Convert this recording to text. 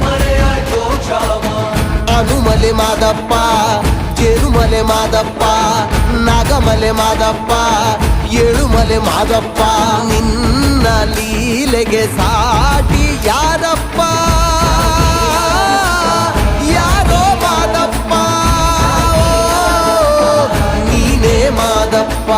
ಮರೆಯಾಯ್ತೋ ಕ್ಷಾಮ ಅನುಮಲೆ ಮಾದಪ್ಪ ಜೇನುಮಲೆ ಮಾದಪ್ಪ ನಾಗಮಲೆ ಮಾದಪ್ಪ ಏಳುಮಲೆ ಮಾದಪ್ಪ ನಿನ್ನ ಲೀಲೆಗೆ ಸಾಟಿ ಯಾರಪ್ಪ ಯಾರೋ ಮಾದಪ್ಪ ನೀನೇ ಮಾದಪ್ಪ